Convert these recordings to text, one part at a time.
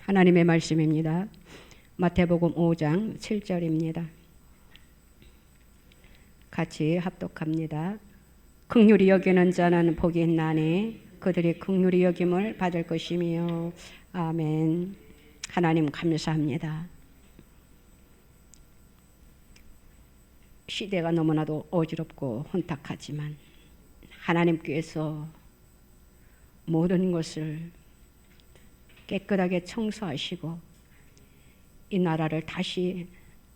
하나님의 말씀입니다. 마태복음 5장 7절입니다. 같이 합독합니다. 긍휼히 여기는 자는 복이 있나니 그들이 긍휼히 여김을 받을 것이며. 아멘. 하나님 감사합니다. 시대가 너무나도 어지럽고 혼탁하지만 하나님께서 모든 것을 깨끗하게 청소하시고 이 나라를 다시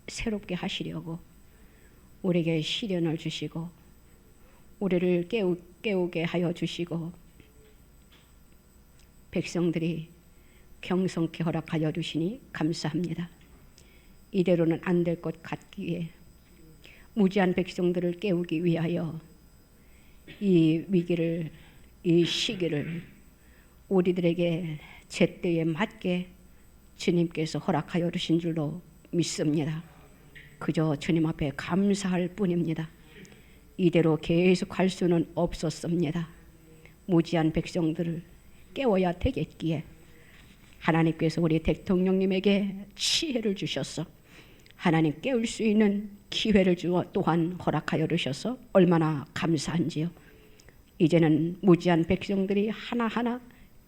새롭게 하시려고 우리에게 시련을 주시고 우리를 깨우게 하여 주시고 백성들이 경성케 허락하여 주시니 감사합니다. 이대로는 안 될 것 같기에 무지한 백성들을 깨우기 위하여 이 위기를, 이 시기를 우리들에게 제때에 맞게 주님께서 허락하여 주신 줄로 믿습니다. 그저 주님 앞에 감사할 뿐입니다. 이대로 계속 할 수는 없었습니다. 무지한 백성들을 깨워야 되겠기에 하나님께서 우리 대통령님에게 지혜를 주셔서 하나님 깨울 수 있는 기회를 주어 또한 허락하여 주셔서 얼마나 감사한지요. 이제는 무지한 백성들이 하나하나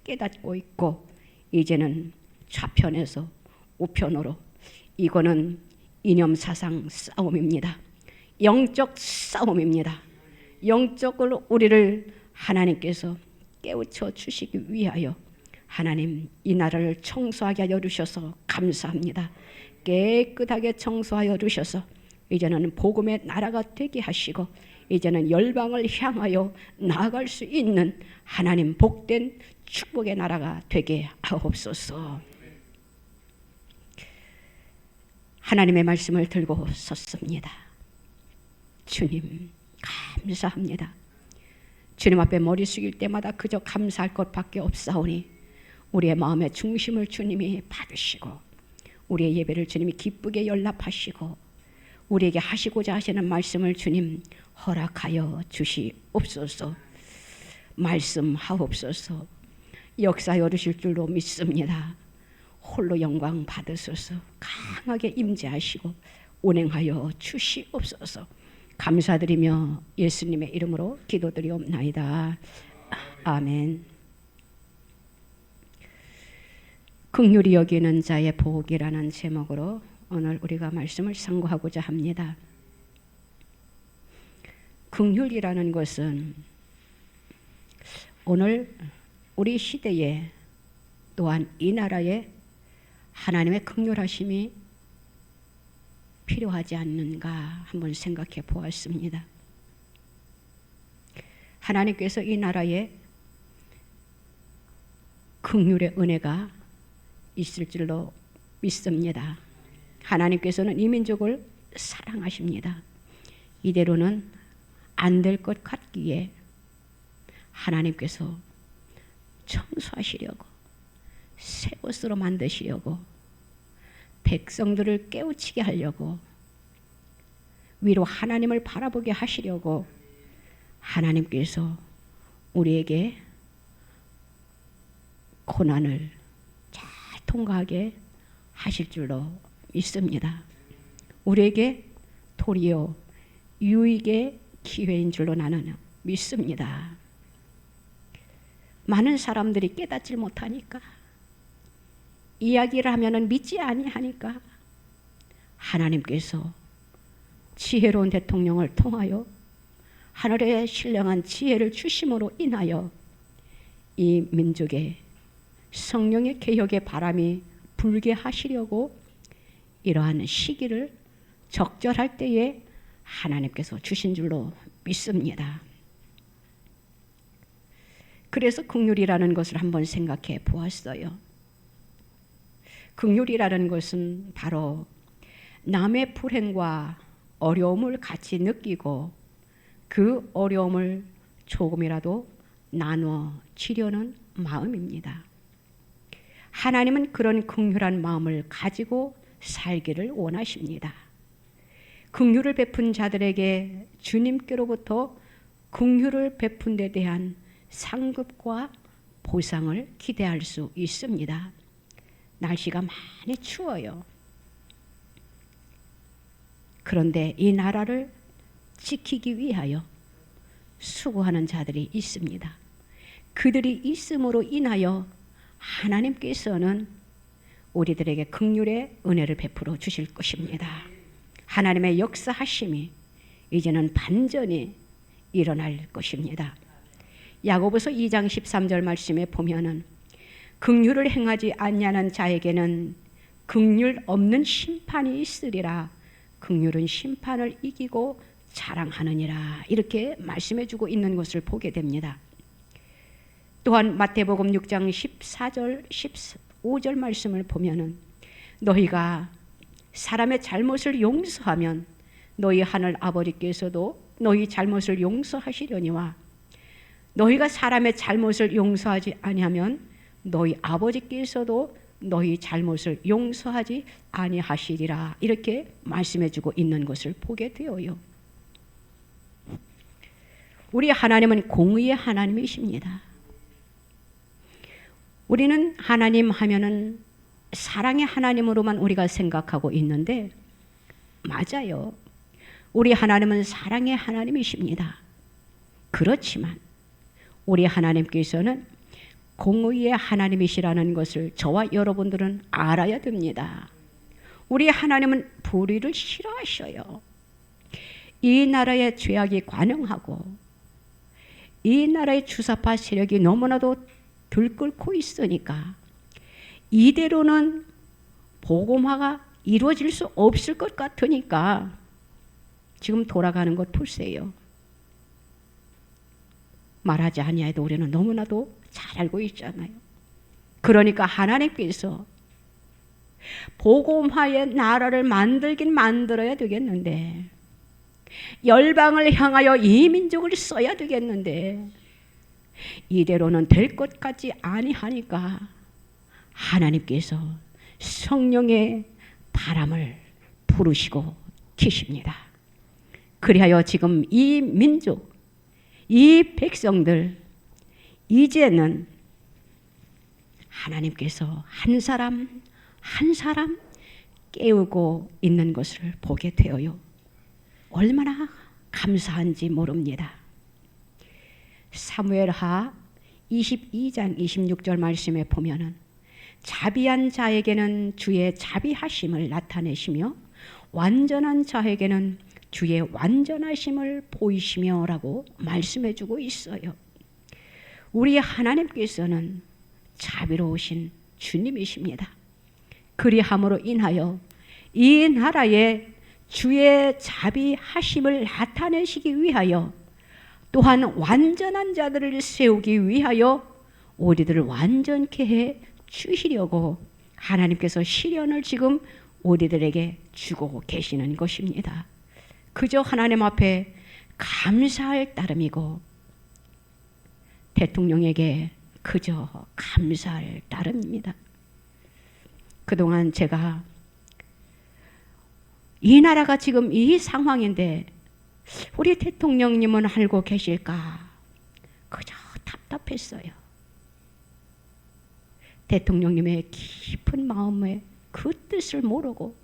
깨닫고 있고 이제는 좌편에서 우편으로 이거는 이념사상 싸움입니다. 영적 싸움입니다. 영적으로 우리를 하나님께서 깨우쳐 주시기 위하여 하나님 이 나라를 청소하게 하여 주셔서 감사합니다. 깨끗하게 청소하여 주셔서 이제는 복음의 나라가 되게 하시고 이제는 열방을 향하여 나아갈 수 있는 하나님 복된 축복의 나라가 되게 하옵소서. 하나님의 말씀을 들고 섰습니다. 주님 감사합니다. 주님 앞에 머리 숙일 때마다 그저 감사할 것밖에 없사오니 우리의 마음의 중심을 주님이 받으시고 우리의 예배를 주님이 기쁘게 연락하시고 우리에게 하시고자 하시는 말씀을 주님 허락하여 주시옵소서. 말씀하옵소서. 역사하여 주실 줄로 믿습니다. 홀로 영광 받으소서. 강하게 임재하시고 운행하여 주시옵소서. 감사드리며 예수님의 이름으로 기도드리옵나이다. 아멘. 긍휼히 여기는 자의 복이라는 제목으로 오늘 우리가 말씀을 상고하고자 합니다. 긍휼이라는 것은 오늘 우리 시대에 또한 이 나라에 하나님의 긍휼하심이 필요하지 않는가 한번 생각해 보았습니다. 하나님께서 이 나라에 긍휼의 은혜가 있을 줄로 믿습니다. 하나님께서는 이 민족을 사랑하십니다. 이대로는 안 될 것 같기에 하나님께서 청소하시려고 새 옷으로 만드시려고 백성들을 깨우치게 하려고 위로 하나님을 바라보게 하시려고 하나님께서 우리에게 고난을 잘 통과하게 하실 줄로 믿습니다. 우리에게 도리어 유익의 기회인 줄로 나는 믿습니다. 많은 사람들이 깨닫지 못하니까 이야기를 하면은 믿지 아니하니까 하나님께서 지혜로운 대통령을 통하여 하늘의 신령한 지혜를 주심으로 인하여 이 민족에 성령의 개혁의 바람이 불게 하시려고 이러한 시기를 적절할 때에 하나님께서 주신 줄로 믿습니다. 그래서 긍휼이라는 것을 한번 생각해 보았어요. 긍휼이라는 것은 바로 남의 불행과 어려움을 같이 느끼고 그 어려움을 조금이라도 나눠 지려는 마음입니다. 하나님은 그런 긍휼한 마음을 가지고 살기를 원하십니다. 긍휼을 베푼 자들에게 주님께로부터 긍휼을 베푼 데 대한 상급과 보상을 기대할 수 있습니다. 날씨가 많이 추워요. 그런데 이 나라를 지키기 위하여 수고하는 자들이 있습니다. 그들이 있음으로 인하여 하나님께서는 우리들에게 긍휼의 은혜를 베풀어 주실 것입니다. 하나님의 역사하심이 이제는 반전이 일어날 것입니다. 야고보서 2장 13절 말씀에 보면은 긍휼을 행하지 아니하는 자에게는 긍휼 없는 심판이 있으리라. 긍휼은 심판을 이기고 자랑하느니라. 이렇게 말씀해 주고 있는 것을 보게 됩니다. 또한 마태복음 6장 14절 15절 말씀을 보면은 너희가 사람의 잘못을 용서하면 너희 하늘 아버지께서도 너희 잘못을 용서하시려니와 너희가 사람의 잘못을 용서하지 아니하면 너희 아버지께서도 너희 잘못을 용서하지 아니하시리라. 이렇게 말씀해 주고 있는 것을 보게 되어요. 우리 하나님은 공의의 하나님이십니다. 우리는 하나님 하면은 사랑의 하나님으로만 우리가 생각하고 있는데 맞아요. 우리 하나님은 사랑의 하나님이십니다. 그렇지만 우리 하나님께서는 공의의 하나님이시라는 것을 저와 여러분들은 알아야 됩니다. 우리 하나님은 불의를 싫어하셔요. 이 나라의 죄악이 관영하고 이 나라의 주사파 세력이 너무나도 들끓고 있으니까 이대로는 복음화가 이루어질 수 없을 것 같으니까 지금 돌아가는 것 보세요. 말하지 아니해도 우리는 너무나도 잘 알고 있잖아요. 그러니까 하나님께서 복음화의 나라를 만들긴 만들어야 되겠는데 열방을 향하여 이 민족을 써야 되겠는데 이대로는 될 것 같지 아니하니까 하나님께서 성령의 바람을 부르시고 계십니다. 그리하여 지금 이 민족, 이 백성들 이제는 하나님께서 한 사람 한 사람 깨우고 있는 것을 보게 되어요. 얼마나 감사한지 모릅니다. 사무엘하 22장 26절 말씀에 보면은 자비한 자에게는 주의 자비하심을 나타내시며 완전한 자에게는 주의 완전하심을 보이시며 라고 말씀해 주고 있어요. 우리 하나님께서는 자비로우신 주님이십니다. 그리함으로 인하여 이 나라에 주의 자비하심을 나타내시기 위하여 또한 완전한 자들을 세우기 위하여 우리들을 완전케 해 주시려고 하나님께서 시련을 지금 우리들에게 주고 계시는 것입니다. 그저 하나님 앞에 감사할 따름이고 대통령에게 그저 감사할 따름입니다. 그동안 제가 이 나라가 지금 이 상황인데 우리 대통령님은 알고 계실까? 그저 답답했어요. 대통령님의 깊은 마음의 그 뜻을 모르고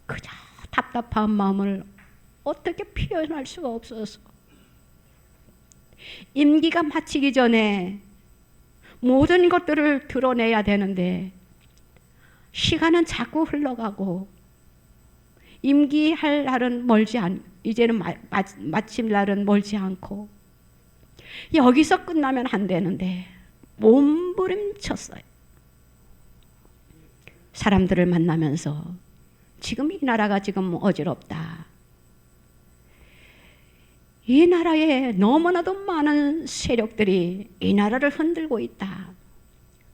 그저 답답한 마음을 어떻게 표현할 수가 없어서 임기가 마치기 전에 모든 것들을 드러내야 되는데 시간은 자꾸 흘러가고 임기할 날은 이제는 마침 날은 멀지 않고 여기서 끝나면 안 되는데 몸부림쳤어요. 사람들을 만나면서 지금 이 나라가 지금 어지럽다. 이 나라에 너무나도 많은 세력들이 이 나라를 흔들고 있다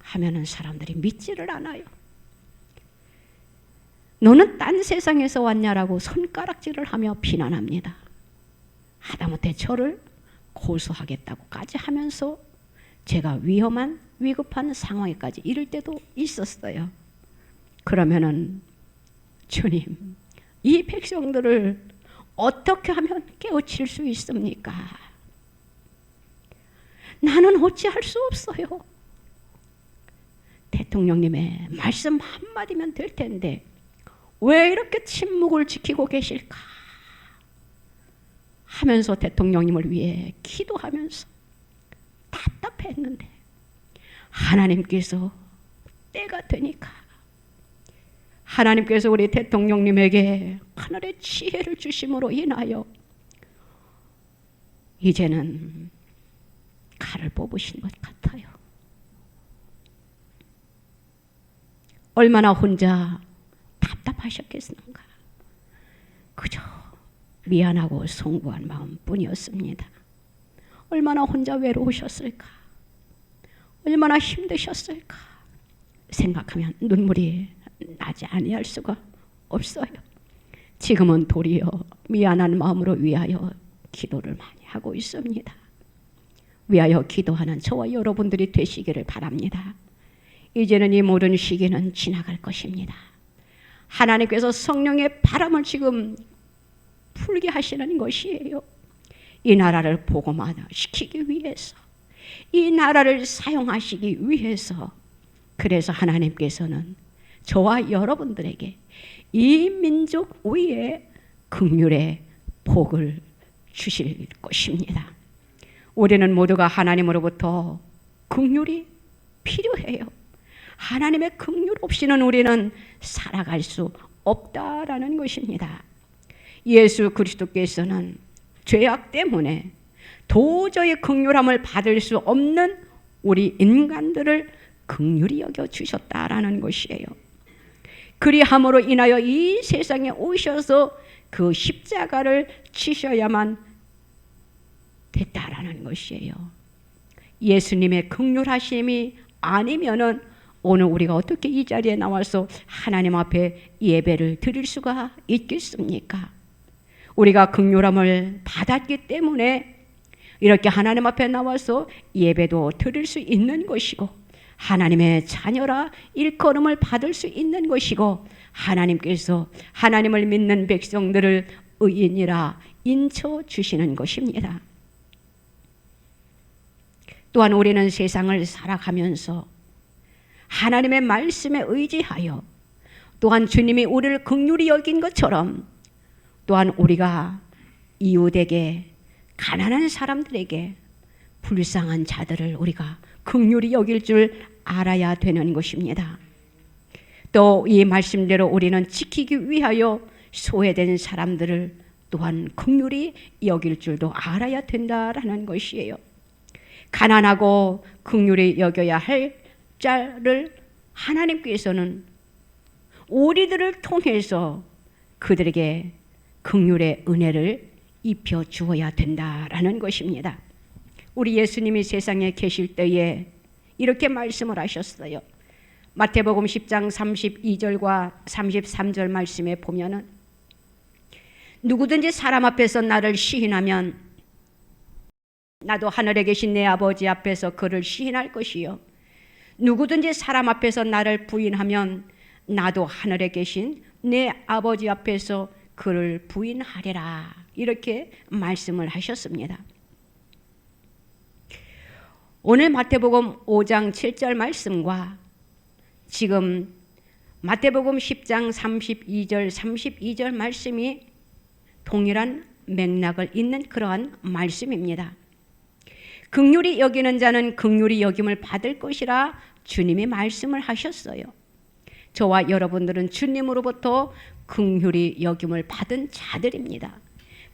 하면은 사람들이 믿지를 않아요. 너는 딴 세상에서 왔냐라고 손가락질을 하며 비난합니다. 하다못해 저를 고소하겠다고까지 하면서 제가 위급한 상황에까지 이를 때도 있었어요. 그러면은 주님, 이 백성들을 어떻게 하면 깨우칠 수 있습니까? 나는 어찌할 수 없어요. 대통령님의 말씀 한마디면 될 텐데 왜 이렇게 침묵을 지키고 계실까 하면서 대통령님을 위해 기도하면서 답답했는데 하나님께서 때가 되니까 하나님께서 우리 대통령님에게 하늘의 지혜를 주심으로 인하여 이제는 칼을 뽑으신 것 같아요. 얼마나 혼자 답답하셨겠는가. 그저 미안하고 송구한 마음뿐이었습니다. 얼마나 혼자 외로우셨을까. 얼마나 힘드셨을까 생각하면 눈물이 나지 아니할 수가 없어요. 지금은 도리어 미안한 마음으로 위하여 기도를 많이 하고 있습니다. 위하여 기도하는 저와 여러분들이 되시기를 바랍니다. 이제는 이 모든 시기는 지나갈 것입니다. 하나님께서 성령의 바람을 지금 풀게 하시는 것이에요. 이 나라를 복음화시키기 위해서, 이 나라를 사용하시기 위해서. 그래서 하나님께서는 저와 여러분들에게 이 민족 위에 긍휼의 복을 주실 것입니다. 우리는 모두가 하나님으로부터 긍휼이 필요해요. 하나님의 긍휼 없이는 우리는 살아갈 수 없다라는 것입니다. 예수 그리스도께서는 죄악 때문에 도저히 긍휼함을 받을 수 없는 우리 인간들을 긍휼히 여겨 주셨다라는 것이에요. 그리함으로 인하여 이 세상에 오셔서 그 십자가를 치셔야만 됐다라는 것이에요. 예수님의 긍휼하심이 아니면은 오늘 우리가 어떻게 이 자리에 나와서 하나님 앞에 예배를 드릴 수가 있겠습니까? 우리가 긍휼함을 받았기 때문에 이렇게 하나님 앞에 나와서 예배도 드릴 수 있는 것이고 하나님의 자녀라 일컬음을 받을 수 있는 것이고 하나님께서 하나님을 믿는 백성들을 의인이라 인쳐주시는 것입니다. 또한 우리는 세상을 살아가면서 하나님의 말씀에 의지하여 또한 주님이 우리를 긍휼히 여긴 것처럼 또한 우리가 이웃에게 가난한 사람들에게 불쌍한 자들을 우리가 긍휼히 여길 줄 알아야 되는 것입니다. 또 이 말씀대로 우리는 지키기 위하여 소외된 사람들을 또한 긍휼히 여길 줄도 알아야 된다라는 것이에요. 가난하고 긍휼히 여겨야 할 자를 하나님께서는 우리들을 통해서 그들에게 긍휼의 은혜를 입혀 주어야 된다라는 것입니다. 우리 예수님이 세상에 계실 때에 이렇게 말씀을 하셨어요. 마태복음 10장 32절과 33절 말씀에 보면은 누구든지 사람 앞에서 나를 시인하면 나도 하늘에 계신 내 아버지 앞에서 그를 시인할 것이요 누구든지 사람 앞에서 나를 부인하면 나도 하늘에 계신 내 아버지 앞에서 그를 부인하리라. 이렇게 말씀을 하셨습니다. 오늘 마태복음 5장 7절 말씀과 지금 마태복음 10장 32절 32절 말씀이 동일한 맥락을 잇는 그러한 말씀입니다. 긍휼히 여기는 자는 긍휼히 여김을 받을 것이라 주님이 말씀을 하셨어요. 저와 여러분들은 주님으로부터 긍휼히 여김을 받은 자들입니다.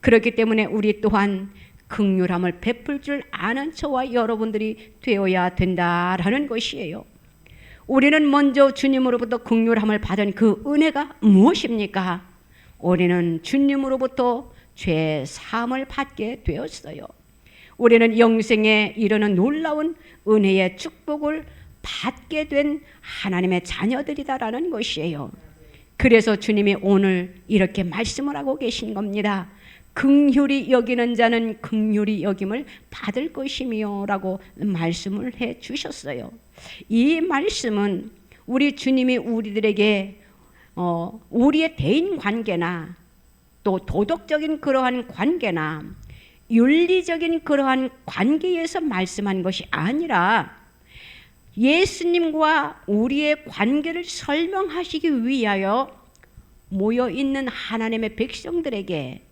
그렇기 때문에 우리 또한 긍휼함을 베풀 줄 아는 저와 여러분들이 되어야 된다라는 것이에요. 우리는 먼저 주님으로부터 긍휼함을 받은 그 은혜가 무엇입니까? 우리는 주님으로부터 죄 사함을 받게 되었어요. 우리는 영생에 이르는 놀라운 은혜의 축복을 받게 된 하나님의 자녀들이다라는 것이에요. 그래서 주님이 오늘 이렇게 말씀을 하고 계신 겁니다. 긍휼히 여기는 자는 긍휼히 여김을 받을 것이며 라고 말씀을 해 주셨어요. 이 말씀은 우리 주님이 우리들에게 우리의 대인관계나 또 도덕적인 그러한 관계나 윤리적인 그러한 관계에서 말씀한 것이 아니라 예수님과 우리의 관계를 설명하시기 위하여 모여 있는 하나님의 백성들에게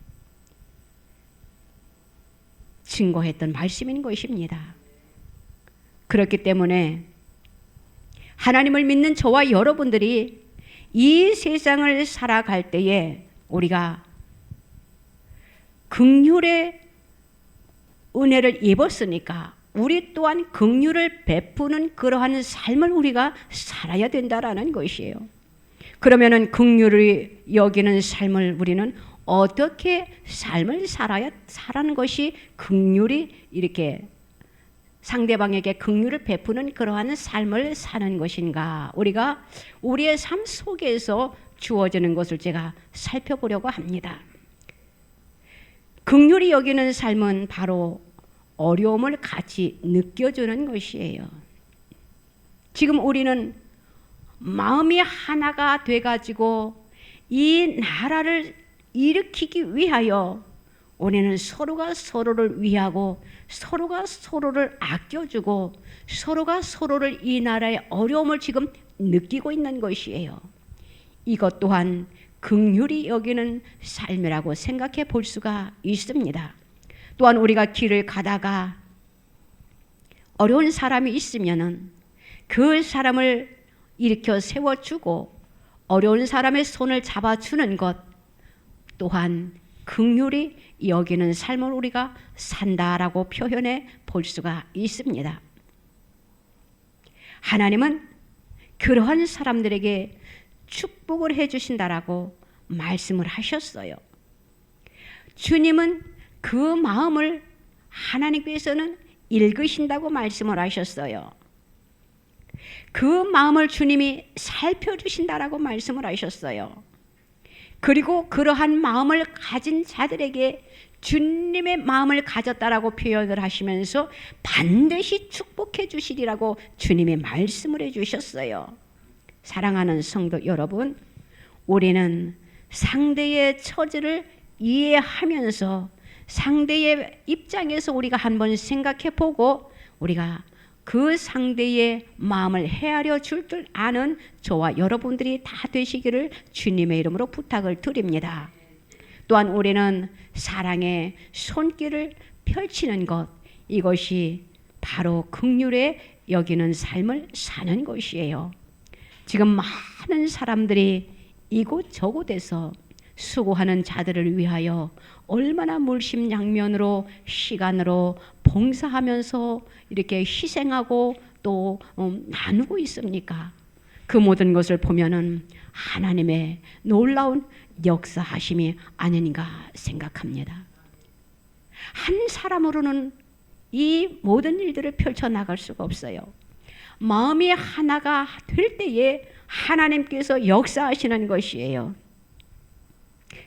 증거했던 말씀인 것입니다. 그렇기 때문에 하나님을 믿는 저와 여러분들이 이 세상을 살아갈 때에 우리가 긍휼의 은혜를 입었으니까 우리 또한 긍휼을 베푸는 그러한 삶을 우리가 살아야 된다라는 것이에요. 그러면은 긍휼을 여기는 삶을 우리는 어떻게 삶을 살아는 것이 긍휼이 이렇게 상대방에게 긍휼을 베푸는 그러한 삶을 사는 것인가? 우리가 우리의 삶 속에서 주어지는 것을 제가 살펴보려고 합니다. 긍휼히 여기는 삶은 바로 어려움을 같이 느껴주는 것이에요. 지금 우리는 마음이 하나가 돼가지고 이 나라를 일으키기 위하여 우리는 서로가 서로를 위하고 서로가 서로를 아껴주고 서로가 서로를 이 나라의 어려움을 지금 느끼고 있는 것이에요. 이것 또한 긍휼히 여기는 삶이라고 생각해 볼 수가 있습니다. 또한 우리가 길을 가다가 어려운 사람이 있으면은 그 사람을 일으켜 세워주고 어려운 사람의 손을 잡아주는 것 또한 긍휼히 여기는 삶을 우리가 산다라고 표현해 볼 수가 있습니다. 하나님은 그러한 사람들에게 축복을 해주신다라고 말씀을 하셨어요. 주님은 그 마음을 하나님께서는 읽으신다고 말씀을 하셨어요. 그 마음을 주님이 살펴주신다라고 말씀을 하셨어요. 그리고 그러한 마음을 가진 자들에게 주님의 마음을 가졌다라고 표현을 하시면서 반드시 축복해 주시리라고 주님이 말씀을 해주셨어요. 사랑하는 성도 여러분, 우리는 상대의 처지를 이해하면서 상대의 입장에서 우리가 한번 생각해 보고 우리가 그 상대의 마음을 헤아려 줄 줄 아는 저와 여러분들이 다 되시기를 주님의 이름으로 부탁을 드립니다. 또한 우리는 사랑의 손길을 펼치는 것, 이것이 바로 긍휼에 여기는 삶을 사는 것이에요. 지금 많은 사람들이 이곳저곳에서 수고하는 자들을 위하여 얼마나 물심양면으로 시간으로 봉사하면서 이렇게 희생하고 또 나누고 있습니까? 그 모든 것을 보면은 하나님의 놀라운 역사하심이 아닌가 생각합니다. 한 사람으로는 이 모든 일들을 펼쳐나갈 수가 없어요. 마음이 하나가 될 때에 하나님께서 역사하시는 것이에요.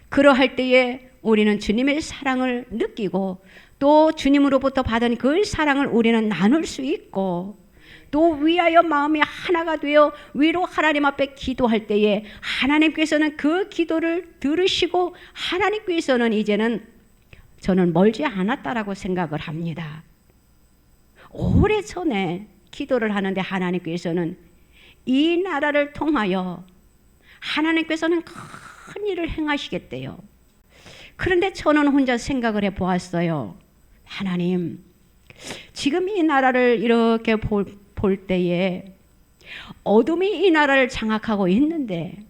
그러할 때에 우리는 주님의 사랑을 느끼고 또 주님으로부터 받은 그 사랑을 우리는 나눌 수 있고 또 위하여 마음이 하나가 되어 위로 하나님 앞에 기도할 때에 하나님께서는 그 기도를 들으시고 하나님께서는 이제는 저는 멀지 않았다라고 생각을 합니다. 오래전에 기도를 하는데 하나님께서는 이 나라를 통하여 하나님께서는 큰 일을 행하시겠대요. 그런데 저는 혼자 생각을 해보았어요. 하나님, 지금 이 나라를 이렇게 볼 때에 어둠이 이 나라를 장악하고 있는데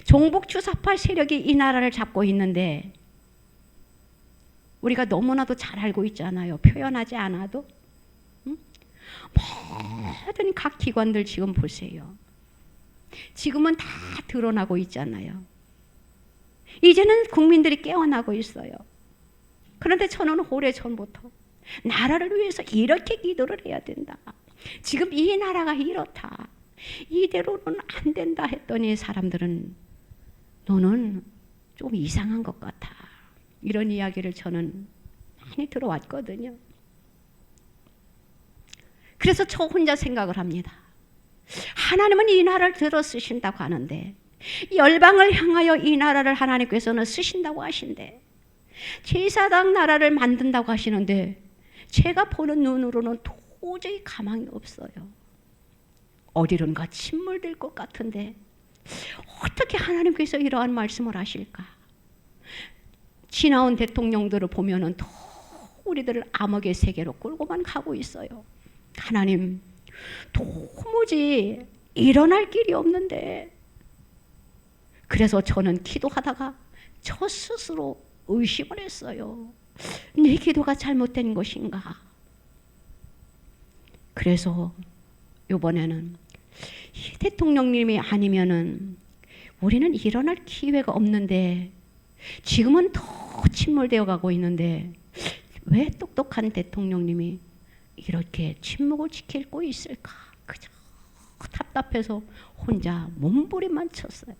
종북주사파 세력이 이 나라를 잡고 있는데 우리가 너무나도 잘 알고 있잖아요. 표현하지 않아도. 모든 각 기관들 지금 보세요. 지금은 다 드러나고 있잖아요. 이제는 국민들이 깨어나고 있어요. 그런데 저는 오래전부터 나라를 위해서 이렇게 기도를 해야 된다. 지금 이 나라가 이렇다. 이대로는 안 된다 했더니 사람들은 너는 좀 이상한 것 같아. 이런 이야기를 저는 많이 들어왔거든요. 그래서 저 혼자 생각을 합니다. 하나님은 이 나라를 들어 쓰신다고 하는데 열방을 향하여 이 나라를 하나님께서는 쓰신다고 하신대. 제사장 나라를 만든다고 하시는데 제가 보는 눈으로는 도저히 가망이 없어요. 어디론가 침몰될 것 같은데 어떻게 하나님께서 이러한 말씀을 하실까? 지나온 대통령들을 보면은 더 우리들을 암흑의 세계로 끌고만 가고 있어요. 하나님, 도무지 일어날 길이 없는데. 그래서 저는 기도하다가 저 스스로 의심을 했어요. 내 기도가 잘못된 것인가? 그래서 이번에는 이 대통령님이 아니면은 우리는 일어날 기회가 없는데, 지금은 더 침몰되어 가고 있는데 왜 똑똑한 대통령님이 이렇게 침묵을 지키고 있을까? 그저 답답해서 혼자 몸부림만 쳤어요.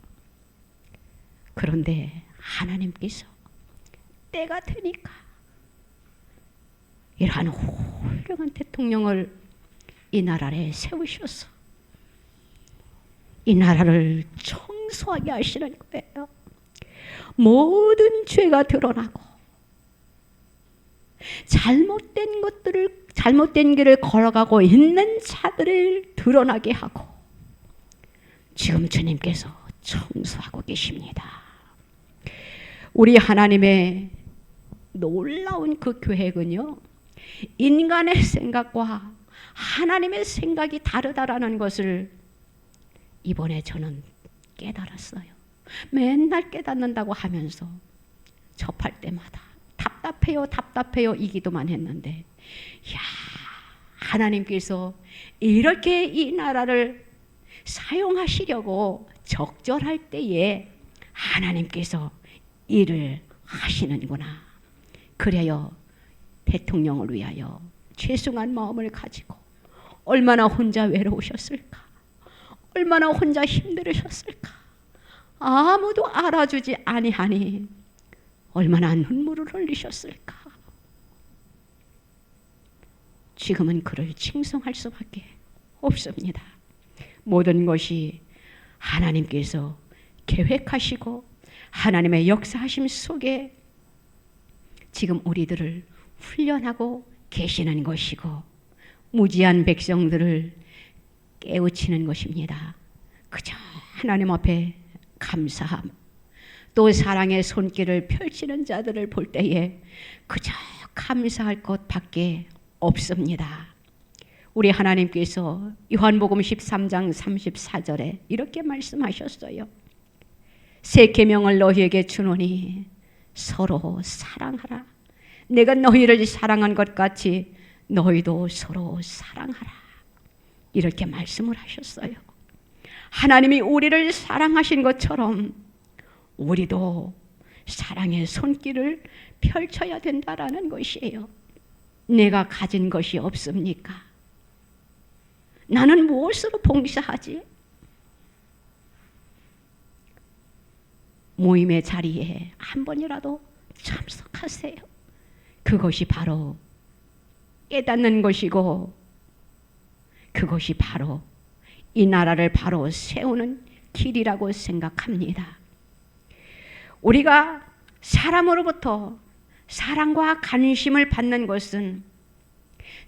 그런데 하나님께서 때가 되니까 이러한 훌륭한 대통령을 이 나라에 세우셔서 이 나라를 청소하게 하시는 거예요. 모든 죄가 드러나고 잘못된 길을 걸어가고 있는 자들을 드러나게 하고 지금 주님께서 청소하고 계십니다. 우리 하나님의 놀라운 그 계획은요, 인간의 생각과 하나님의 생각이 다르다라는 것을 이번에 저는 깨달았어요. 맨날 깨닫는다고 하면서 접할 때마다 답답해요 이 기도만 했는데, 야, 하나님께서 이렇게 이 나라를 사용하시려고 적절할 때에 하나님께서 일을 하시는구나. 그래요, 대통령을 위하여 죄송한 마음을 가지고 얼마나 혼자 외로우셨을까, 얼마나 혼자 힘들으셨을까, 아무도 알아주지 아니하니 얼마나 눈물을 흘리셨을까. 지금은 그를 칭송할 수밖에 없습니다. 모든 것이 하나님께서 계획하시고 하나님의 역사하심 속에 지금 우리들을 훈련하고 계시는 것이고 무지한 백성들을 깨우치는 것입니다. 그저 하나님 앞에 감사함, 또 사랑의 손길을 펼치는 자들을 볼 때에 그저 감사할 것밖에 없습니다. 우리 하나님께서 요한복음 13장 34절에 이렇게 말씀하셨어요. 새 계명을 너희에게 주노니 서로 사랑하라. 내가 너희를 사랑한 것 같이 너희도 서로 사랑하라. 이렇게 말씀을 하셨어요. 하나님이 우리를 사랑하신 것처럼 우리도 사랑의 손길을 펼쳐야 된다라는 것이에요. 내가 가진 것이 없습니까? 나는 무엇으로 봉사하지? 모임의 자리에 한 번이라도 참석하세요. 그것이 바로 깨닫는 것이고 그것이 바로 이 나라를 바로 세우는 길이라고 생각합니다. 우리가 사람으로부터 사랑과 관심을 받는 것은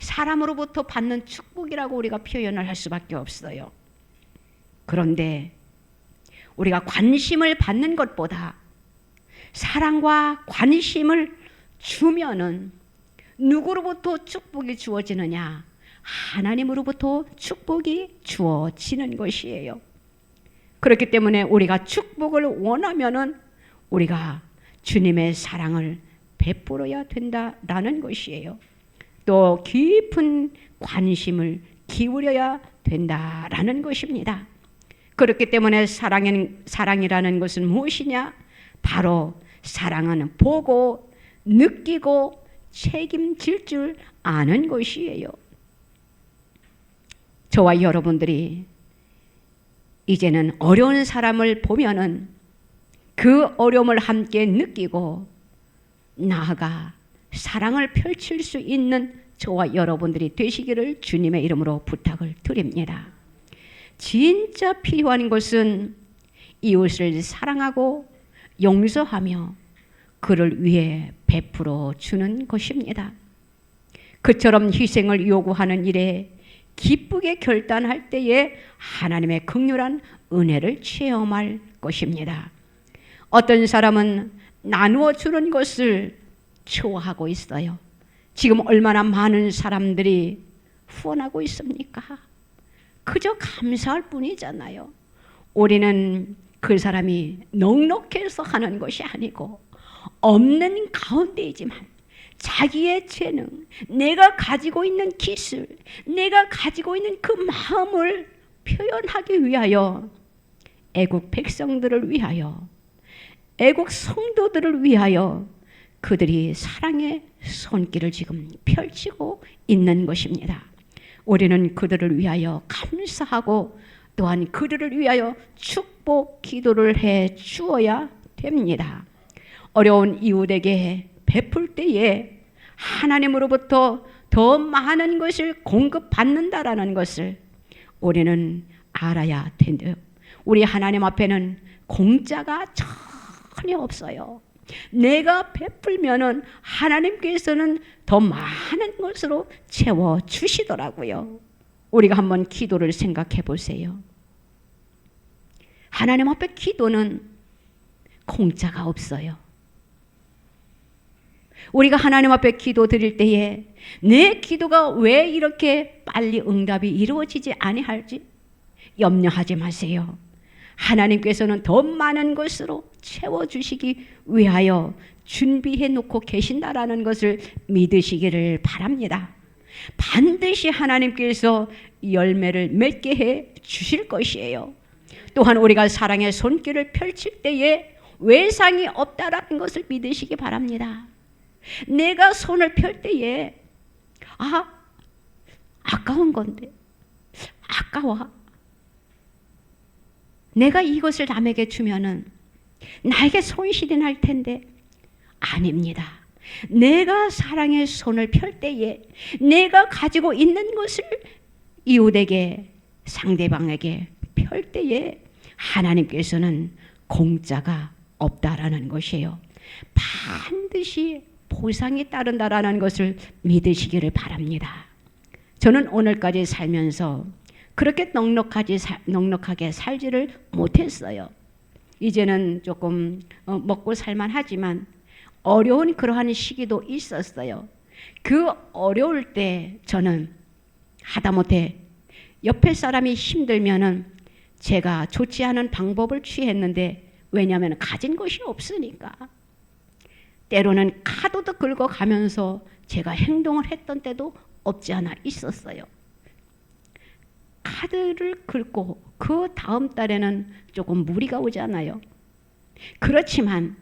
사람으로부터 받는 축복이라고 우리가 표현을 할 수밖에 없어요. 그런데 우리가 관심을 받는 것보다 사랑과 관심을 주면은 누구로부터 축복이 주어지느냐? 하나님으로부터 축복이 주어지는 것이에요. 그렇기 때문에 우리가 축복을 원하면은 우리가 주님의 사랑을 베풀어야 된다라는 것이에요. 또 깊은 관심을 기울여야 된다라는 것입니다. 그렇기 때문에 사랑이라는 것은 무엇이냐? 바로 사랑은 보고 느끼고 책임질 줄 아는 것이에요. 저와 여러분들이 이제는 어려운 사람을 보면은 그 어려움을 함께 느끼고 나아가 사랑을 펼칠 수 있는 저와 여러분들이 되시기를 주님의 이름으로 부탁을 드립니다. 진짜 필요한 것은 이웃을 사랑하고 용서하며 그를 위해 베풀어 주는 것입니다. 그처럼 희생을 요구하는 일에 기쁘게 결단할 때에 하나님의 긍휼한 은혜를 체험할 것입니다. 어떤 사람은 나누어 주는 것을 좋아하고 있어요. 지금 얼마나 많은 사람들이 후원하고 있습니까? 그저 감사할 뿐이잖아요. 우리는 그 사람이 넉넉해서 하는 것이 아니고 없는 가운데이지만 자기의 재능, 내가 가지고 있는 기술, 내가 가지고 있는 그 마음을 표현하기 위하여 애국 백성들을 위하여, 애국 성도들을 위하여 그들이 사랑의 손길을 지금 펼치고 있는 것입니다. 우리는 그들을 위하여 감사하고 또한 그들을 위하여 축복 기도를 해 주어야 됩니다. 어려운 이웃에게 베풀 때에 하나님으로부터 더 많은 것을 공급받는다라는 것을 우리는 알아야 된대요. 우리 하나님 앞에는 공짜가 전혀 없어요. 내가 베풀면은 하나님께서는 더 많은 것으로 채워 주시더라고요. 우리가 한번 기도를 생각해 보세요. 하나님 앞에 기도는 공짜가 없어요. 우리가 하나님 앞에 기도 드릴 때에 내 기도가 왜 이렇게 빨리 응답이 이루어지지 아니할지 염려하지 마세요. 하나님께서는 더 많은 것으로 채워주시기 위하여 준비해 놓고 계신다라는 것을 믿으시기를 바랍니다. 반드시 하나님께서 열매를 맺게 해 주실 것이에요. 또한 우리가 사랑의 손길을 펼칠 때에 외상이 없다라는 것을 믿으시기 바랍니다. 내가 손을 펼 때에 아까운 건데 아까워. 내가 이것을 남에게 주면은 나에게 손실이 날 텐데 아닙니다. 내가 사랑의 손을 펼 때에 내가 가지고 있는 것을 이웃에게 상대방에게 펼 때에 하나님께서는 공짜가 없다라는 것이에요. 반드시 보상이 따른다라는 것을 믿으시기를 바랍니다. 저는 오늘까지 살면서 그렇게 넉넉하게 살지를 못했어요. 이제는 조금 먹고 살만하지만 어려운 그러한 시기도 있었어요. 그 어려울 때 저는 하다못해 옆에 사람이 힘들면은 제가 좋지 않은 방법을 취했는데, 왜냐하면 가진 것이 없으니까. 때로는 카드도 긁어가면서 제가 행동을 했던 때도 없지 않아 있었어요. 카드를 긁고 그 다음 달에는 조금 무리가 오잖아요. 그렇지만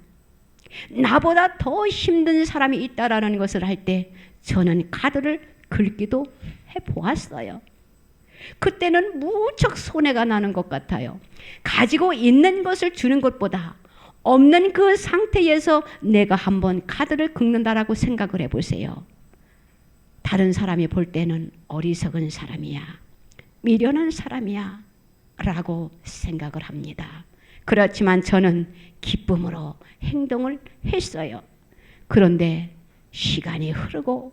나보다 더 힘든 사람이 있다라는 것을 할 때 저는 카드를 긁기도 해보았어요. 그때는 무척 손해가 나는 것 같아요. 가지고 있는 것을 주는 것보다 없는 그 상태에서 내가 한번 카드를 긁는다라고 생각을 해보세요. 다른 사람이 볼 때는 어리석은 사람이야, 미련한 사람이야 라고 생각을 합니다. 그렇지만 저는 기쁨으로 행동을 했어요. 그런데 시간이 흐르고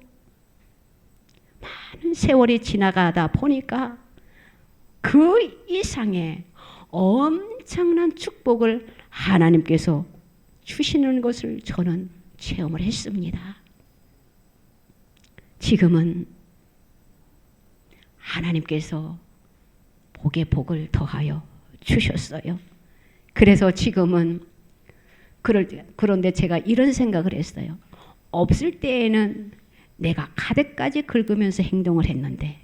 많은 세월이 지나가다 보니까 그 이상의 엄청난 축복을 하나님께서 주시는 것을 저는 체험을 했습니다. 지금은 하나님께서 복에 복을 더하여 주셨어요. 그래서 지금은 그런데 제가 이런 생각을 했어요. 없을 때에는 내가 카드까지 긁으면서 행동을 했는데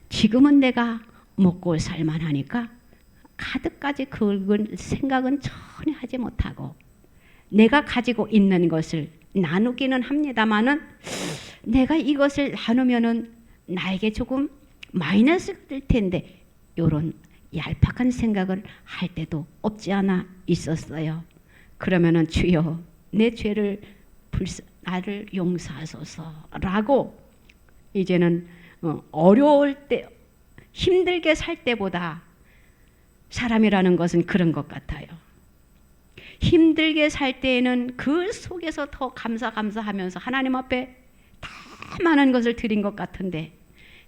지금은 내가 먹고 살만하니까 카드까지 긁은 생각은 전혀 하지 못하고 내가 가지고 있는 것을 나누기는 합니다마는 내가 이것을 나누면은 나에게 조금 마이너스 될 텐데 이런 얄팍한 생각을 할 때도 없지 않아 있었어요. 그러면은 주여 내 죄를 나를 용서하소서라고 이제는 어려울 때 힘들게 살 때보다 사람이라는 것은 그런 것 같아요. 힘들게 살 때에는 그 속에서 더 감사하면서 하나님 앞에 다 많은 것을 드린 것 같은데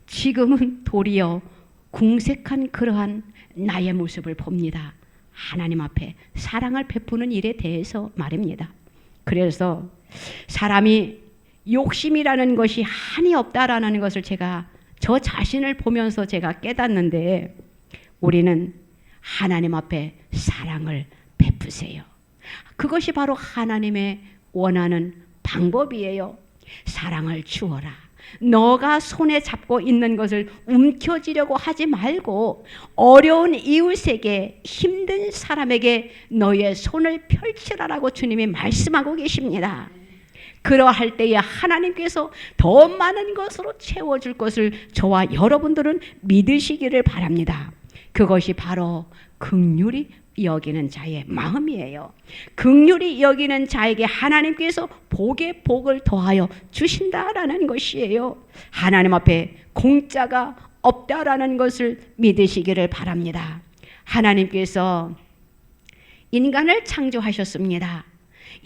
지금은 도리어 궁색한 그러한 나의 모습을 봅니다. 하나님 앞에 사랑을 베푸는 일에 대해서 말입니다. 그래서 사람이 욕심이라는 것이 한이 없다라는 것을 제가 저 자신을 보면서 제가 깨닫는데, 우리는 하나님 앞에 사랑을 베푸세요. 그것이 바로 하나님의 원하는 방법이에요. 사랑을 주어라. 너가 손에 잡고 있는 것을 움켜쥐려고 하지 말고 어려운 이웃에게, 힘든 사람에게 너의 손을 펼치라라고 주님이 말씀하고 계십니다. 그러할 때에 하나님께서 더 많은 것으로 채워줄 것을 저와 여러분들은 믿으시기를 바랍니다. 그것이 바로 긍휼히 여기는 자의 마음이에요. 긍휼히 여기는 자에게 하나님께서 복에 복을 더하여 주신다라는 것이에요. 하나님 앞에 공짜가 없다라는 것을 믿으시기를 바랍니다. 하나님께서 인간을 창조하셨습니다.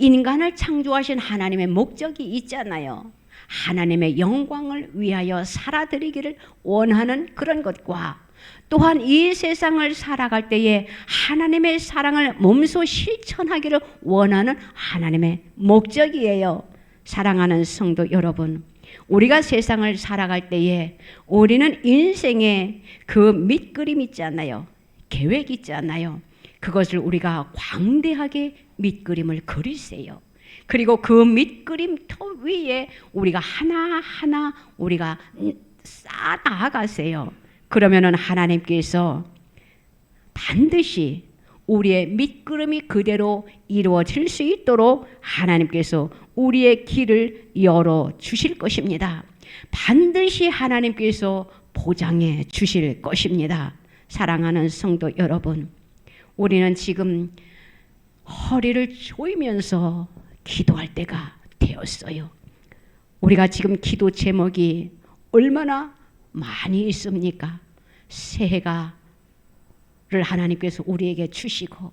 인간을 창조하신 하나님의 목적이 있잖아요. 하나님의 영광을 위하여 살아드리기를 원하는 그런 것과, 또한 이 세상을 살아갈 때에 하나님의 사랑을 몸소 실천하기를 원하는 하나님의 목적이에요. 사랑하는 성도 여러분, 우리가 세상을 살아갈 때에 우리는 인생에 그 밑그림 있잖아요. 계획 있잖아요. 그것을 우리가 광대하게 밑그림을 그리세요. 그리고 그 밑그림터 위에 우리가 하나하나 우리가 쌓아 나아가세요. 그러면은 하나님께서 반드시 우리의 밑그림이 그대로 이루어질 수 있도록 하나님께서 우리의 길을 열어 주실 것입니다. 반드시 하나님께서 보장해 주실 것입니다. 사랑하는 성도 여러분, 우리는 지금 허리를 조이면서 기도할 때가 되었어요. 우리가 지금 기도 제목이 얼마나 많이 있습니까? 새해가 하나님께서 우리에게 주시고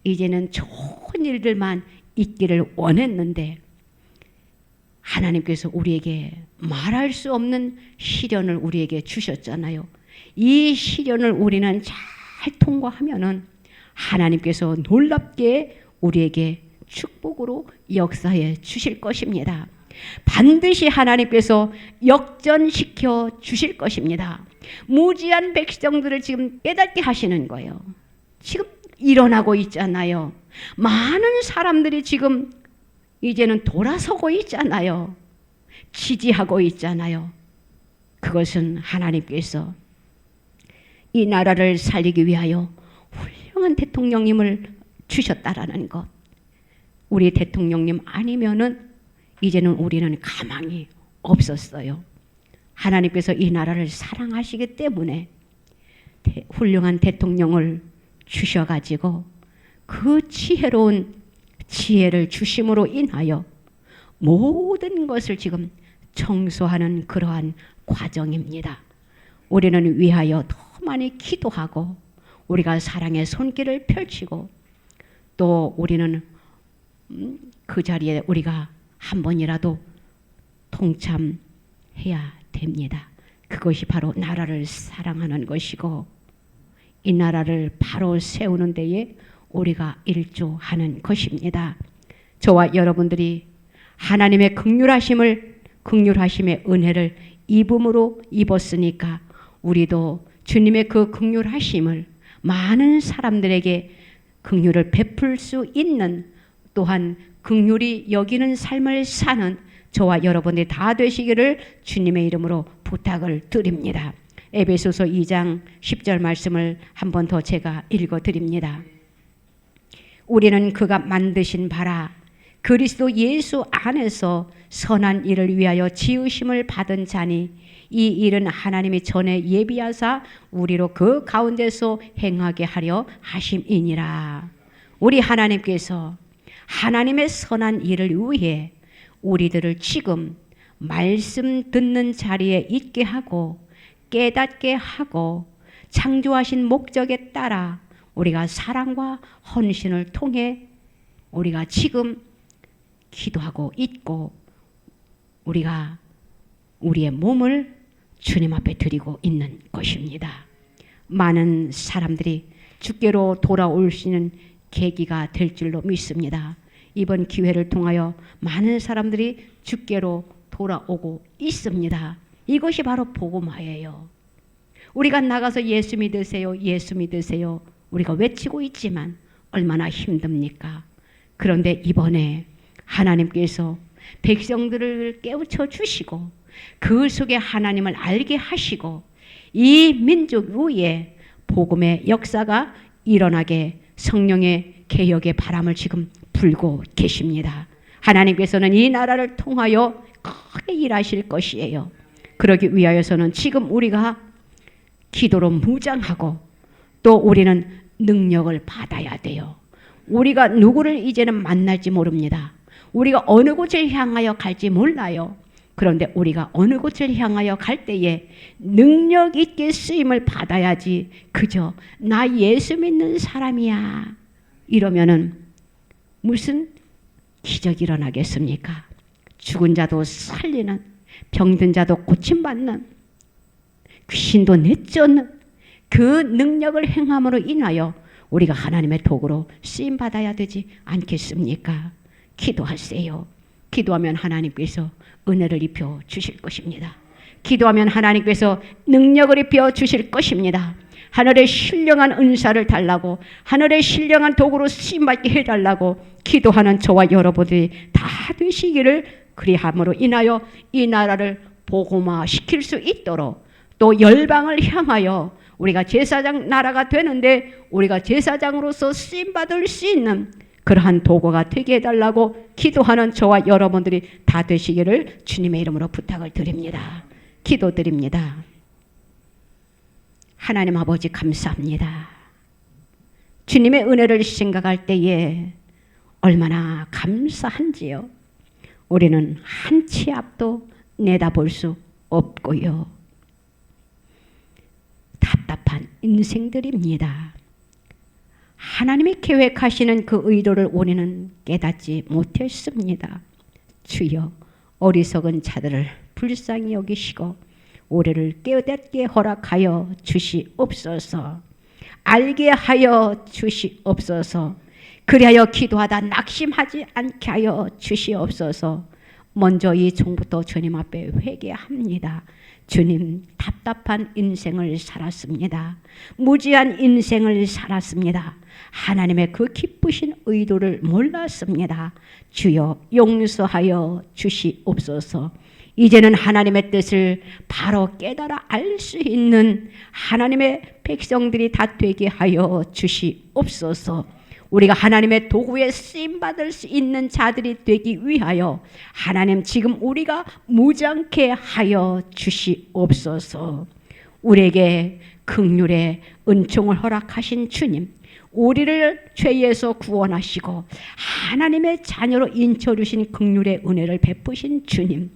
이제는 좋은 일들만 있기를 원했는데 하나님께서 우리에게 말할 수 없는 시련을 우리에게 주셨잖아요. 이 시련을 우리는 잘 통과하면은 하나님께서 놀랍게 우리에게 축복으로 역사해 주실 것입니다. 반드시 하나님께서 역전시켜 주실 것입니다. 무지한 백성들을 지금 깨닫게 하시는 거예요. 지금 일어나고 있잖아요. 많은 사람들이 지금 이제는 돌아서고 있잖아요. 지지하고 있잖아요. 그것은 하나님께서 이 나라를 살리기 위하여 훌륭한 대통령님을 주셨다라는 것. 우리 대통령님 아니면은 이제는 우리는 가망이 없었어요. 하나님께서 이 나라를 사랑하시기 때문에 훌륭한 대통령을 주셔가지고 그 지혜로운 지혜를 주심으로 인하여 모든 것을 지금 청소하는 그러한 과정입니다. 우리는 위하여 더 많이 기도하고 우리가 사랑의 손길을 펼치고 또 우리는 그 자리에 우리가 한 번이라도 동참해야 됩니다. 그것이 바로 나라를 사랑하는 것이고 이 나라를 바로 세우는 데에 우리가 일조하는 것입니다. 저와 여러분들이 하나님의 긍휼하심의 은혜를 입음으로 입었으니까 우리도 주님의 그 긍휼하심을 많은 사람들에게 긍휼을 베풀 수 있는, 또한 긍휼히 여기는 삶을 사는 저와 여러분들이 다 되시기를 주님의 이름으로 부탁을 드립니다. 에베소서 2장 10절 말씀을 한 번 더 제가 읽어드립니다. 우리는 그가 만드신 바라 그리스도 예수 안에서 선한 일을 위하여 지으심을 받은 자니 이 일은 하나님이 전에 예비하사 우리로 그 가운데서 행하게 하려 하심이니라. 우리 하나님께서 하나님의 선한 일을 위해 우리들을 지금 말씀 듣는 자리에 있게 하고 깨닫게 하고 창조하신 목적에 따라 우리가 사랑과 헌신을 통해 우리가 지금 기도하고 있고 우리가 우리의 몸을 주님 앞에 드리고 있는 것입니다. 많은 사람들이 주께로 돌아올 수 있는 계기가 될 줄로 믿습니다. 이번 기회를 통하여 많은 사람들이 주께로 돌아오고 있습니다. 이것이 바로 복음화예요. 우리가 나가서 예수 믿으세요, 예수 믿으세요. 우리가 외치고 있지만 얼마나 힘듭니까? 그런데 이번에 하나님께서 백성들을 깨우쳐 주시고 그 속에 하나님을 알게 하시고 이 민족 위에 복음의 역사가 일어나게 성령의 개혁의 바람을 지금 불고 계십니다. 하나님께서는 이 나라를 통하여 크게 일하실 것이에요. 그러기 위하여서는 지금 우리가 기도로 무장하고 또 우리는 능력을 받아야 돼요. 우리가 누구를 이제는 만날지 모릅니다. 우리가 어느 곳을 향하여 갈지 몰라요. 그런데 우리가 어느 곳을 향하여 갈 때에 능력 있게 쓰임을 받아야지 그저 나 예수 믿는 사람이야 이러면은 무슨 기적이 일어나겠습니까? 죽은 자도 살리는, 병든 자도 고침받는, 귀신도 내쫓는 그 능력을 행함으로 인하여 우리가 하나님의 도구로 쓰임받아야 되지 않겠습니까? 기도하세요. 기도하면 하나님께서 은혜를 입혀 주실 것입니다. 기도하면 하나님께서 능력을 입혀 주실 것입니다. 하늘의 신령한 은사를 달라고, 하늘의 신령한 도구로 쓰임받게 해달라고 기도하는 저와 여러분들이 다 되시기를 그리함으로 인하여 이 나라를 복음화시킬 수 있도록 또 열방을 향하여 우리가 제사장 나라가 되는데 우리가 제사장으로서 쓰임받을 수 있는 그러한 도구가 되게 해달라고 기도하는 저와 여러분들이 다 되시기를 주님의 이름으로 부탁을 드립니다. 기도드립니다. 하나님 아버지 감사합니다. 주님의 은혜를 생각할 때에 얼마나 감사한지요. 우리는 한 치 앞도 내다볼 수 없고요. 답답한 인생들입니다. 하나님이 계획하시는 그 의도를 우리는 깨닫지 못했습니다. 주여 어리석은 자들을 불쌍히 여기시고 우리를 깨닫게 허락하여 주시옵소서. 알게 하여 주시옵소서. 그리하여 기도하다 낙심하지 않게 하여 주시옵소서. 먼저 이 종부터 주님 앞에 회개합니다. 주님, 답답한 인생을 살았습니다. 무지한 인생을 살았습니다. 하나님의 그 기쁘신 의도를 몰랐습니다. 주여 용서하여 주시옵소서. 이제는 하나님의 뜻을 바로 깨달아 알 수 있는 하나님의 백성들이 다 되게 하여 주시옵소서. 우리가 하나님의 도구에 쓰임받을 수 있는 자들이 되기 위하여 하나님 지금 우리가 무장케 하여 주시옵소서. 우리에게 긍휼의 은총을 허락하신 주님, 우리를 죄에서 구원하시고 하나님의 자녀로 인쳐주신 긍휼의 은혜를 베푸신 주님,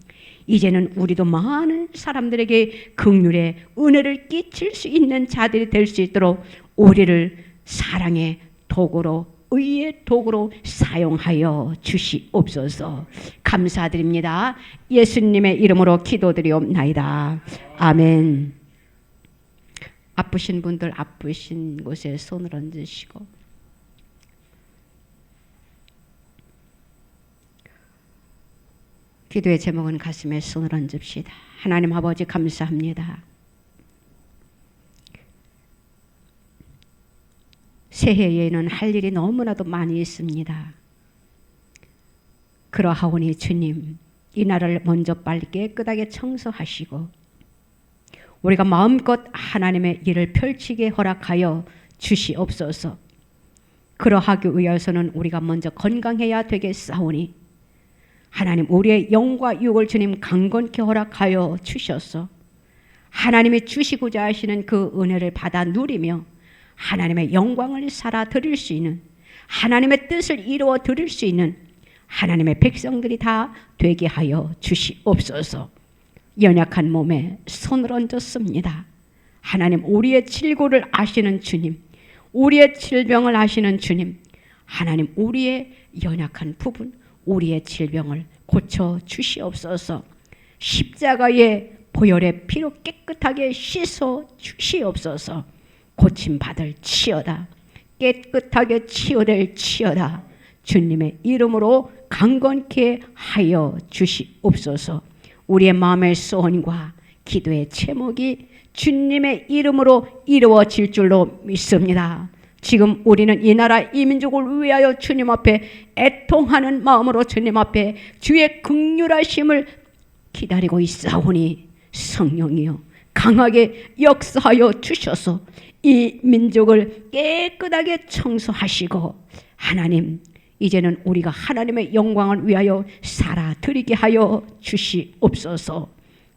이제는 우리도 많은 사람들에게 긍휼의 은혜를 끼칠 수 있는 자들이 될 수 있도록 우리를 사랑의 도구로, 의의 도구로 사용하여 주시옵소서. 감사드립니다. 예수님의 이름으로 기도드리옵나이다. 아멘. 아프신 분들 아프신 곳에 손을 얹으시고, 기도의 제목은 가슴에 손을 얹읍시다. 하나님 아버지 감사합니다. 새해에는 할 일이 너무나도 많이 있습니다. 그러하오니 주님, 이 나라를 먼저 빨리 깨끗하게 청소하시고 우리가 마음껏 하나님의 일을 펼치게 허락하여 주시옵소서. 그러하기 위해서는 우리가 먼저 건강해야 되겠사오니 하나님, 우리의 영과 육을 주님 강건케 허락하여 주셔서 하나님이 주시고자 하시는 그 은혜를 받아 누리며 하나님의 영광을 살아 드릴 수 있는, 하나님의 뜻을 이루어 드릴 수 있는 하나님의 백성들이 다 되게 하여 주시옵소서. 연약한 몸에 손을 얹었습니다. 하나님, 우리의 질고를 아시는 주님, 우리의 질병을 아시는 주님, 하나님, 우리의 연약한 부분, 우리의 질병을 고쳐 주시옵소서. 십자가의 보혈의 피로 깨끗하게 씻어 주시옵소서. 고침받을 치여다. 깨끗하게 치유될 치여다. 주님의 이름으로 강건케 하여 주시옵소서. 우리의 마음의 소원과 기도의 제목이 주님의 이름으로 이루어질 줄로 믿습니다. 지금 우리는 이 나라 이 민족을 위하여 주님 앞에 애통하는 마음으로 주님 앞에 주의 긍휼하심을 기다리고 있사오니 성령이여 강하게 역사하여 주셔서 이 민족을 깨끗하게 청소하시고 하나님 이제는 우리가 하나님의 영광을 위하여 살아드리게 하여 주시옵소서.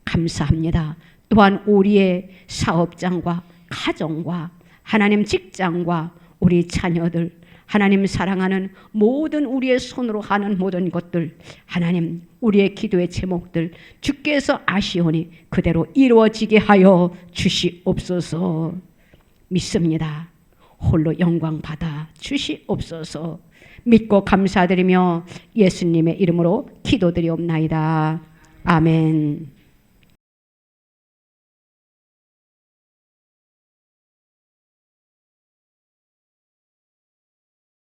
감사합니다. 또한 우리의 사업장과 가정과 하나님 직장과 우리 자녀들 하나님 사랑하는 모든 우리의 손으로 하는 모든 것들 하나님 우리의 기도의 제목들 주께서 아시오니 그대로 이루어지게 하여 주시옵소서. 믿습니다. 홀로 영광 받아 주시옵소서. 믿고 감사드리며 예수님의 이름으로 기도드리옵나이다. 아멘.